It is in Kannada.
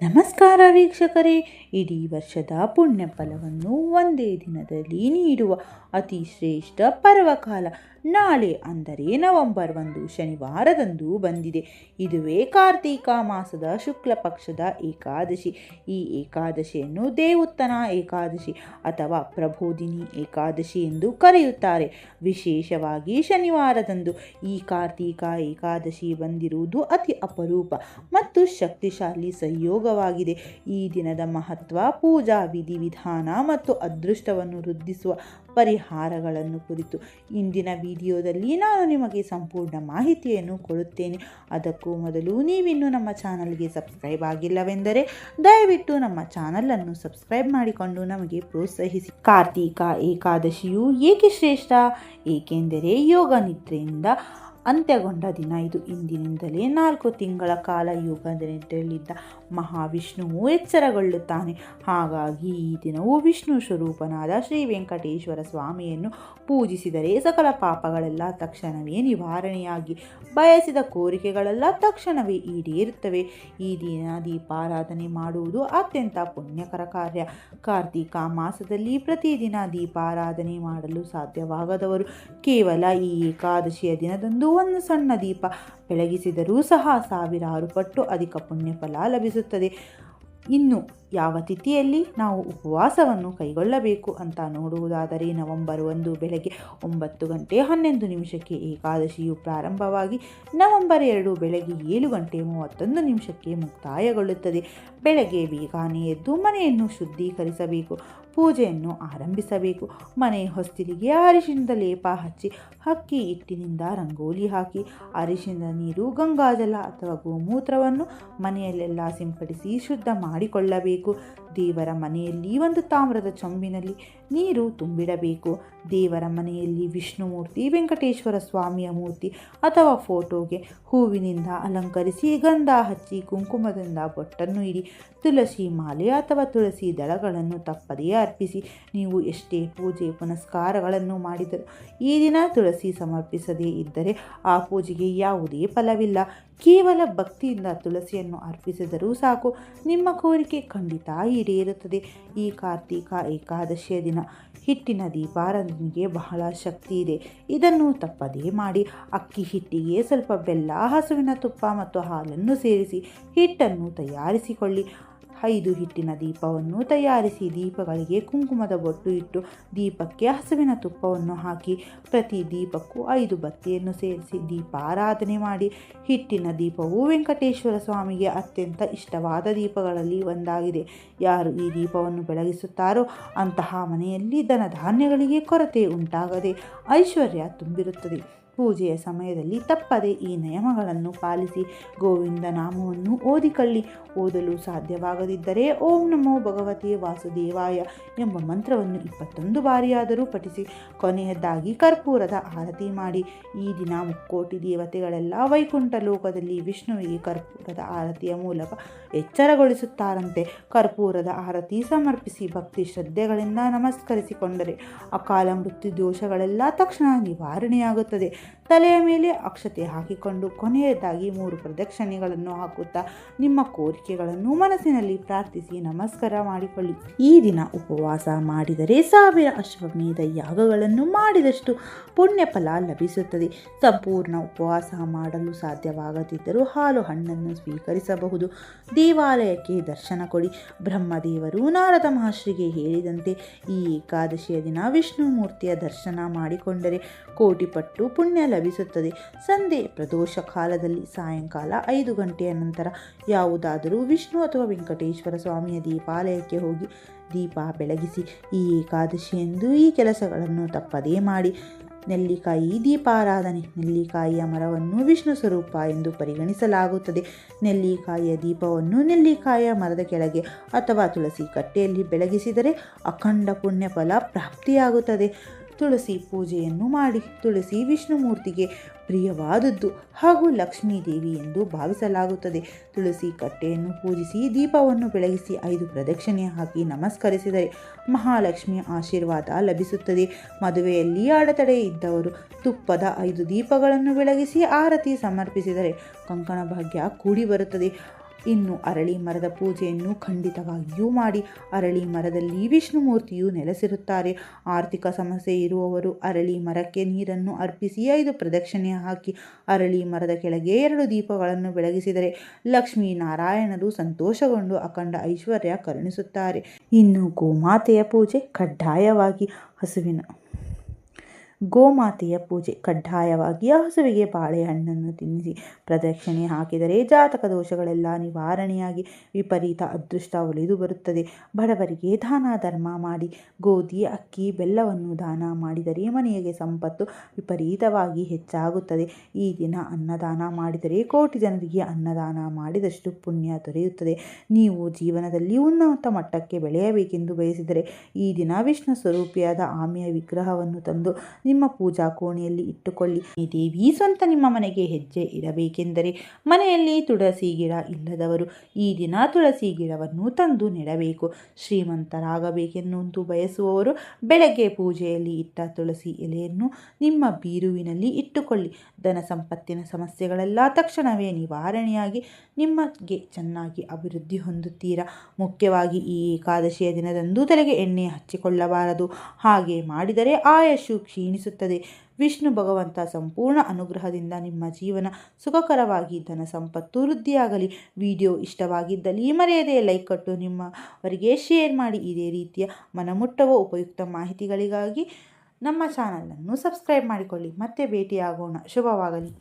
ನಮಸ್ಕಾರ ವೀಕ್ಷಕರೇ, ಇಡೀ ವರ್ಷದ ಪುಣ್ಯ ಫಲವನ್ನು ಒಂದೇ ದಿನದಲ್ಲಿ ನೀಡುವ ಅತಿ ಶ್ರೇಷ್ಠ ಪರ್ವಕಾಲ ನಾಳೆ ಅಂದರೆ ನವೆಂಬರ್ 1 ಶನಿವಾರದಂದು ಬಂದಿದೆ. ಇದುವೇ ಕಾರ್ತೀಕ ಮಾಸದ ಶುಕ್ಲ ಪಕ್ಷದ ಏಕಾದಶಿ. ಈ ಏಕಾದಶಿಯನ್ನು ದೇವುತ್ತನ ಏಕಾದಶಿ ಅಥವಾ ಪ್ರಬೋಧಿನಿ ಏಕಾದಶಿ ಎಂದು ಕರೆಯುತ್ತಾರೆ. ವಿಶೇಷವಾಗಿ ಶನಿವಾರದಂದು ಈ ಕಾರ್ತೀಕ ಏಕಾದಶಿ ಬಂದಿರುವುದು ಅತಿ ಅಪರೂಪ ಮತ್ತು ಶಕ್ತಿಶಾಲಿ ಸಂಯೋಗವಾಗಿದೆ. ಈ ದಿನದ ಮಹತ್ವ, ಪೂಜಾ ವಿಧಿವಿಧಾನ ಮತ್ತು ಅದೃಷ್ಟವನ್ನು ವೃದ್ಧಿಸುವ ಪರಿಹಾರಗಳನ್ನು ಕುರಿತು ಇಂದಿನ ವಿಡಿಯೋದಲ್ಲಿ ನಾನು ನಿಮಗೆ ಸಂಪೂರ್ಣ ಮಾಹಿತಿಯನ್ನು ಕೊಡುತ್ತೇನೆ. ಅದಕ್ಕೂ ಮೊದಲು ನೀವಿನ್ನೂ ನಮ್ಮ ಚಾನಲ್ಗೆ ಸಬ್ಸ್ಕ್ರೈಬ್ ಆಗಿಲ್ಲವೆಂದರೆ ದಯವಿಟ್ಟು ನಮ್ಮ ಚಾನಲನ್ನು ಸಬ್ಸ್ಕ್ರೈಬ್ ಮಾಡಿಕೊಂಡು ನಮಗೆ ಪ್ರೋತ್ಸಾಹಿಸಿ. ಕಾರ್ತೀಕ ಏಕಾದಶಿಯು ಏಕೆ ಶ್ರೇಷ್ಠ? ಏಕೆಂದರೆ ಯೋಗ ನಿದ್ರೆಯಿಂದ ಅಂತ್ಯಗೊಂಡ ದಿನ ಇದು. ಇಂದಿನಿಂದಲೇ 4 ತಿಂಗಳ ಕಾಲ ಯೋಗ ನಿದ್ರೆಯಲ್ಲಿದ್ದ ಮಹಾವಿಷ್ಣುವು ಎಚ್ಚರಗೊಳ್ಳುತ್ತಾನೆ. ಹಾಗಾಗಿ ಈ ದಿನವು ವಿಷ್ಣು ಸ್ವರೂಪನಾದ ಶ್ರೀ ವೆಂಕಟೇಶ್ವರ ಸ್ವಾಮಿಯನ್ನು ಪೂಜಿಸಿದರೆ ಸಕಲ ಪಾಪಗಳೆಲ್ಲ ತಕ್ಷಣವೇ ನಿವಾರಣೆಯಾಗಿ ಬಯಸಿದ ಕೋರಿಕೆಗಳೆಲ್ಲ ತಕ್ಷಣವೇ ಈಡೇರುತ್ತವೆ. ಈ ದಿನ ದೀಪಾರಾಧನೆ ಮಾಡುವುದು ಅತ್ಯಂತ ಪುಣ್ಯಕರ ಕಾರ್ಯ. ಕಾರ್ತೀಕ ಮಾಸದಲ್ಲಿ ಪ್ರತಿದಿನ ದೀಪಾರಾಧನೆ ಮಾಡಲು ಸಾಧ್ಯವಾಗದವರು ಕೇವಲ ಈ ಏಕಾದಶಿಯ ದಿನದಂದು ಒಂದು ಸಣ್ಣ ದೀಪ ಬೆಳಗಿಸಿದರೂ ಸಹ ಸಾವಿರಾರು ಪಟ್ಟು ಅಧಿಕ ಪುಣ್ಯಫಲ ಲಭಿಸುತ್ತದೆ. ಇನ್ನು ಯಾವ ತಿಥಿಯಲ್ಲಿ ನಾವು ಉಪವಾಸವನ್ನು ಕೈಗೊಳ್ಳಬೇಕು ಅಂತ ನೋಡುವುದಾದರೆ ನವೆಂಬರ್ 1 ಬೆಳಗ್ಗೆ 9:11 ಏಕಾದಶಿಯು ಪ್ರಾರಂಭವಾಗಿ ನವೆಂಬರ್ 2 ಬೆಳಗ್ಗೆ 7:31 ಮುಕ್ತಾಯಗೊಳ್ಳುತ್ತದೆ. ಬೆಳಗ್ಗೆ ಬೇಗನೆ ಎದ್ದು ಮನೆಯನ್ನು ಶುದ್ಧೀಕರಿಸಬೇಕು, ಪೂಜೆಯನ್ನು ಆರಂಭಿಸಬೇಕು. ಮನೆ ಹೊಸ್ತಿಲಿಗೆ ಅರಿಶಿಣದ ಲೇಪ ಹಚ್ಚಿ ಅಕ್ಕಿ ಹಿಟ್ಟಿನಿಂದ ರಂಗೋಲಿ ಹಾಕಿ ಅರಿಶಿಣದ ನೀರು, ಗಂಗಾಜಲ ಅಥವಾ ಗೋಮೂತ್ರವನ್ನು ಮನೆಯಲ್ಲೆಲ್ಲ ಸಿಂಪಡಿಸಿ ಶುದ್ಧ ಮಾಡಿಕೊಳ್ಳಬೇಕು. ದೇವರ ಮನೆಯಲ್ಲಿ ಒಂದು ತಾಮ್ರದ ಚೊಂಬಿನಲ್ಲಿ ನೀರು ತುಂಬಿಡಬೇಕು. ದೇವರ ಮನೆಯಲ್ಲಿ ವಿಷ್ಣು ಮೂರ್ತಿ, ವೆಂಕಟೇಶ್ವರ ಸ್ವಾಮಿಯ ಮೂರ್ತಿ ಅಥವಾ ಫೋಟೋಗೆ ಹೂವಿನಿಂದ ಅಲಂಕರಿಸಿ ಗಂಧ ಹಚ್ಚಿ ಕುಂಕುಮದಿಂದ ಬೊಟ್ಟನ್ನು ಇಡಿ. ತುಳಸಿ ಮಾಲೆ ಅಥವಾ ತುಳಸಿ ದಳಗಳನ್ನು ತಪ್ಪದೇ ಅರ್ಪಿಸಿ. ನೀವು ಎಷ್ಟೇ ಪೂಜೆ ಪುನಸ್ಕಾರಗಳನ್ನು ಮಾಡಿದರೂ ಈ ದಿನ ತುಳಸಿ ಸಮರ್ಪಿಸದೇ ಇದ್ದರೆ ಆ ಪೂಜೆಗೆ ಯಾವುದೇ ಫಲವಿಲ್ಲ. ಕೇವಲ ಭಕ್ತಿಯಿಂದ ತುಳಸಿಯನ್ನು ಅರ್ಪಿಸಿದರೂ ಸಾಕು, ನಿಮ್ಮ ಕೋರಿಕೆ ಖಂಡಿತ ಈಡೇರುತ್ತದೆ. ಈ ಕಾರ್ತೀಕ ಏಕಾದಶಿಯ ದಿನ ಹಿಟ್ಟಿನ ದೀಪಾರಾಧನೆಗೆ ಬಹಳ ಶಕ್ತಿ ಇದೆ. ಇದನ್ನು ತಪ್ಪದೇ ಮಾಡಿ. ಅಕ್ಕಿ ಹಿಟ್ಟಿಗೆ ಸ್ವಲ್ಪ ಬೆಲ್ಲ, ಹಸುವಿನ ತುಪ್ಪ ಮತ್ತು ಹಾಲನ್ನು ಸೇರಿಸಿ ಹಿಟ್ಟನ್ನು ತಯಾರಿಸಿಕೊಳ್ಳಿ. 5 ಹಿಟ್ಟಿನ ದೀಪವನ್ನು ತಯಾರಿಸಿ ದೀಪಗಳಿಗೆ ಕುಂಕುಮದ ಬೊಟ್ಟು ಇಟ್ಟು ದೀಪಕ್ಕೆ ಹಸುವಿನ ತುಪ್ಪವನ್ನು ಹಾಕಿ ಪ್ರತಿ ದೀಪಕ್ಕೂ 5 ಬತ್ತಿಯನ್ನು ಸೇರಿಸಿ ದೀಪಾರಾಧನೆ ಮಾಡಿ. ಹಿಟ್ಟಿನ ದೀಪವು ವೆಂಕಟೇಶ್ವರ ಸ್ವಾಮಿಗೆ ಅತ್ಯಂತ ಇಷ್ಟವಾದ ದೀಪಗಳಲ್ಲಿ ಒಂದಾಗಿದೆ. ಯಾರು ಈ ದೀಪವನ್ನು ಬೆಳಗಿಸುತ್ತಾರೋ ಅಂತಹ ಮನೆಯಲ್ಲಿ ಧನಧಾನ್ಯಗಳಿಗೆ ಕೊರತೆ ಉಂಟಾಗದೆ ಐಶ್ವರ್ಯ ತುಂಬಿರುತ್ತದೆ. ಪೂಜೆಯ ಸಮಯದಲ್ಲಿ ತಪ್ಪದೆ ಈ ನಿಯಮಗಳನ್ನು ಪಾಲಿಸಿ. ಗೋವಿಂದ ನಾಮವನ್ನು ಓದಿಕೊಳ್ಳಿ. ಓದಲು ಸಾಧ್ಯವಾಗದಿದ್ದರೆ ಓಂ ನಮೋ ಭಗವತೆ ವಾಸುದೇವಾಯ ಎಂಬ ಮಂತ್ರವನ್ನು 21 ಬಾರಿಯಾದರೂ ಪಠಿಸಿ. ಕೊನೆಯದಾಗಿ ಕರ್ಪೂರದ ಆರತಿ ಮಾಡಿ. ಈ ದಿನ ಮುಕ್ಕೋಟಿ ದೇವತೆಗಳೆಲ್ಲ ವೈಕುಂಠ ಲೋಕದಲ್ಲಿ ವಿಷ್ಣುವಿಗೆ ಕರ್ಪೂರದ ಆರತಿಯ ಮೂಲಕ ಎಚ್ಚರಗೊಳಿಸುತ್ತಾರಂತೆ. ಕರ್ಪೂರದ ಆರತಿ ಸಮರ್ಪಿಸಿ ಭಕ್ತಿ ಶ್ರದ್ಧೆಗಳಿಂದ ನಮಸ್ಕರಿಸಿಕೊಂಡರೆ ಅಕಾಲ ಮೃತ್ಯು ದೋಷಗಳೆಲ್ಲ ತಕ್ಷಣ ನಿವಾರಣೆಯಾಗುತ್ತದೆ. ತಲೆಯ ಮೇಲೆ ಅಕ್ಷತೆ ಹಾಕಿಕೊಂಡು ಕೊನೆಯದಾಗಿ 3 ಪ್ರದಕ್ಷಿಣೆಗಳನ್ನು ಹಾಕುತ್ತಾ ನಿಮ್ಮ ಕೋರಿಕೆಗಳನ್ನು ಮನಸ್ಸಿನಲ್ಲಿ ಪ್ರಾರ್ಥಿಸಿ ನಮಸ್ಕಾರ ಮಾಡಿಕೊಳ್ಳಿ. ಈ ದಿನ ಉಪವಾಸ ಮಾಡಿದರೆ 1000 ಅಶ್ವಮೇಧ ಯಾಗಗಳನ್ನು ಮಾಡಿದಷ್ಟು ಪುಣ್ಯ ಫಲ ಲಭಿಸುತ್ತದೆ. ಸಂಪೂರ್ಣ ಉಪವಾಸ ಮಾಡಲು ಸಾಧ್ಯವಾಗದಿದ್ದರೂ ಹಾಲು ಹಣ್ಣನ್ನು ಸ್ವೀಕರಿಸಬಹುದು. ದೇವಾಲಯಕ್ಕೆ ದರ್ಶನ ಕೊಡಿ. ಬ್ರಹ್ಮದೇವರು ನಾರದ ಮಹರ್ಷಿಗೆ ಹೇಳಿದಂತೆ ಈ ಏಕಾದಶಿಯ ದಿನ ವಿಷ್ಣು ಮೂರ್ತಿಯ ದರ್ಶನ ಮಾಡಿಕೊಂಡರೆ ಕೋಟಿ ಪಟ್ಟು ಪುಣ್ಯ ಲಭಿಸುತ್ತದೆ. ಸಂಧ್ಯೆ ಪ್ರದೋಷ ಕಾಲದಲ್ಲಿ ಸಾಯಂಕಾಲ 5 ಗಂಟೆಯ ನಂತರ ಯಾವುದಾದರೂ ವಿಷ್ಣು ಅಥವಾ ವೆಂಕಟೇಶ್ವರ ಸ್ವಾಮಿಯ ದೇವಾಲಯಕ್ಕೆ ಹೋಗಿ ದೀಪ ಬೆಳಗಿಸಿ. ಈ ಏಕಾದಶಿಯಂದು ಈ ಕೆಲಸಗಳನ್ನು ತಪ್ಪದೇ ಮಾಡಿ. ನೆಲ್ಲಿಕಾಯಿ ದೀಪಾರಾಧನೆ. ನೆಲ್ಲಿಕಾಯಿಯ ಮರವನ್ನು ವಿಷ್ಣು ಸ್ವರೂಪ ಎಂದು ಪರಿಗಣಿಸಲಾಗುತ್ತದೆ. ನೆಲ್ಲಿಕಾಯಿಯ ದೀಪವನ್ನು ನೆಲ್ಲಿಕಾಯಿಯ ಮರದ ಕೆಳಗೆ ಅಥವಾ ತುಳಸಿ ಕಟ್ಟೆಯಲ್ಲಿ ಬೆಳಗಿಸಿದರೆ ಅಖಂಡ ಪುಣ್ಯ ಫಲ ಪ್ರಾಪ್ತಿಯಾಗುತ್ತದೆ. ತುಳಸಿ ಪೂಜೆಯನ್ನು ಮಾಡಿ. ತುಳಸಿ ವಿಷ್ಣು ಮೂರ್ತಿಗೆ ಪ್ರಿಯವಾದದ್ದು ಹಾಗೂ ಲಕ್ಷ್ಮೀ ದೇವಿ ಎಂದು ಭಾವಿಸಲಾಗುತ್ತದೆ. ತುಳಸಿ ಕಟ್ಟೆಯನ್ನು ಪೂಜಿಸಿ ದೀಪವನ್ನು ಬೆಳಗಿಸಿ 5 ಪ್ರದಕ್ಷಿಣೆ ಹಾಕಿ ನಮಸ್ಕರಿಸಿದರೆ ಮಹಾಲಕ್ಷ್ಮಿಯ ಆಶೀರ್ವಾದ ಲಭಿಸುತ್ತದೆ. ಮದುವೆಯಲ್ಲಿ ಅಡೆತಡೆ ಇದ್ದವರು ತುಪ್ಪದ 5 ದೀಪಗಳನ್ನು ಬೆಳಗಿಸಿ ಆರತಿ ಸಮರ್ಪಿಸಿದರೆ ಕಂಕಣ ಭಾಗ್ಯ ಕೂಡಿ ಬರುತ್ತದೆ. ಇನ್ನು ಅರಳಿ ಮರದ ಪೂಜೆಯನ್ನು ಖಂಡಿತವಾಗಿಯೂ ಮಾಡಿ. ಅರಳಿ ಮರದಲ್ಲಿ ವಿಷ್ಣುಮೂರ್ತಿಯು ನೆಲೆಸಿರುತ್ತಾರೆ. ಆರ್ಥಿಕ ಸಮಸ್ಯೆ ಇರುವವರು ಅರಳಿ ಮರಕ್ಕೆ ನೀರನ್ನು ಅರ್ಪಿಸಿ 5 ಪ್ರದಕ್ಷಿಣೆ ಹಾಕಿ ಅರಳಿ ಮರದ ಕೆಳಗೆ 2 ದೀಪಗಳನ್ನು ಬೆಳಗಿಸಿದರೆ ಲಕ್ಷ್ಮೀನಾರಾಯಣರು ಸಂತೋಷಗೊಂಡು ಅಖಂಡ ಐಶ್ವರ್ಯ ಕರುಣಿಸುತ್ತಾರೆ. ಇನ್ನು ಗೋಮಾತೆಯ ಪೂಜೆ ಕಡ್ಡಾಯವಾಗಿ ಹಸುವಿಗೆ ಬಾಳೆಹಣ್ಣನ್ನು ತಿನ್ನಿಸಿ ಪ್ರದಕ್ಷಿಣೆ ಹಾಕಿದರೆ ಜಾತಕ ದೋಷಗಳೆಲ್ಲ ನಿವಾರಣೆಯಾಗಿ ವಿಪರೀತ ಅದೃಷ್ಟ ಒಲಿದು ಬರುತ್ತದೆ. ಬಡವರಿಗೆ ದಾನ ಧರ್ಮ ಮಾಡಿ ಗೋಧಿ, ಅಕ್ಕಿ, ಬೆಲ್ಲವನ್ನು ದಾನ ಮಾಡಿದರೆ ಮನೆಗೆ ಸಂಪತ್ತು ವಿಪರೀತವಾಗಿ ಹೆಚ್ಚಾಗುತ್ತದೆ. ಈ ದಿನ ಅನ್ನದಾನ ಮಾಡಿದರೆ ಕೋಟಿ ಜನರಿಗೆ ಅನ್ನದಾನ ಮಾಡಿದಷ್ಟು ಪುಣ್ಯ ದೊರೆಯುತ್ತದೆ. ನೀವು ಜೀವನದಲ್ಲಿ ಉನ್ನತ ಮಟ್ಟಕ್ಕೆ ಬೆಳೆಯಬೇಕೆಂದು ಬಯಸಿದರೆ ಈ ದಿನ ವಿಷ್ಣು ಸ್ವರೂಪಿಯಾದ ಆಮೆಯ ವಿಗ್ರಹವನ್ನು ತಂದು ನಿಮ್ಮ ಪೂಜಾ ಕೋಣೆಯಲ್ಲಿ ಇಟ್ಟುಕೊಳ್ಳಿ. ಈ ದೇವಿ ಸ್ವಂತ ನಿಮ್ಮ ಮನೆಗೆ ಹೆಜ್ಜೆ ಇಡಬೇಕೆಂದರೆ ಮನೆಯಲ್ಲಿ ತುಳಸಿ ಗಿಡ ಇಲ್ಲದವರು ಈ ದಿನ ತುಳಸಿ ಗಿಡವನ್ನು ತಂದು ನೆಡಬೇಕು. ಶ್ರೀಮಂತರಾಗಬೇಕೆಂದು ಬಯಸುವವರು ಬೆಳಗ್ಗೆ ಪೂಜೆಯಲ್ಲಿ ಇಟ್ಟ ತುಳಸಿ ಎಲೆಯನ್ನು ನಿಮ್ಮ ಬೀರುವಿನಲ್ಲಿ ಇಟ್ಟುಕೊಳ್ಳಿ. ಧನ ಸಂಪತ್ತಿನ ಸಮಸ್ಯೆಗಳೆಲ್ಲ ತಕ್ಷಣವೇ ನಿವಾರಣೆಯಾಗಿ ನಿಮಗೆ ಚೆನ್ನಾಗಿ ಅಭಿವೃದ್ಧಿ ಹೊಂದುತ್ತೀರಾ. ಮುಖ್ಯವಾಗಿ ಈ ಏಕಾದಶಿಯ ದಿನದಂದು ತಲೆಗೆ ಎಣ್ಣೆ ಹಚ್ಚಿಕೊಳ್ಳಬಾರದು. ಹಾಗೆ ಮಾಡಿದರೆ ಆಯುಷು ಕ್ಷೀಣಿಸುತ್ತದೆ. ವಿಷ್ಣು ಭಗವಂತ ಸಂಪೂರ್ಣ ಅನುಗ್ರಹದಿಂದ ನಿಮ್ಮ ಜೀವನ ಸುಖಕರವಾಗಿ ಧನ ಸಂಪತ್ತು ವೃದ್ಧಿಯಾಗಲಿ. ವಿಡಿಯೋ ಇಷ್ಟವಾಗಿದ್ದಲ್ಲಿ ಮರೆಯದೆ ಲೈಕ್ ಕೊಟ್ಟು ನಿಮ್ಮವರಿಗೆ ಶೇರ್ ಮಾಡಿ. ಇದೇ ರೀತಿಯ ಮನಮುಟ್ಟುವ ಉಪಯುಕ್ತ ಮಾಹಿತಿಗಳಿಗಾಗಿ ನಮ್ಮ ಚಾನಲನ್ನು ಸಬ್ಸ್ಕ್ರೈಬ್ ಮಾಡಿಕೊಳ್ಳಿ. ಮತ್ತೆ ಭೇಟಿಯಾಗೋಣ. ಶುಭವಾಗಲಿ.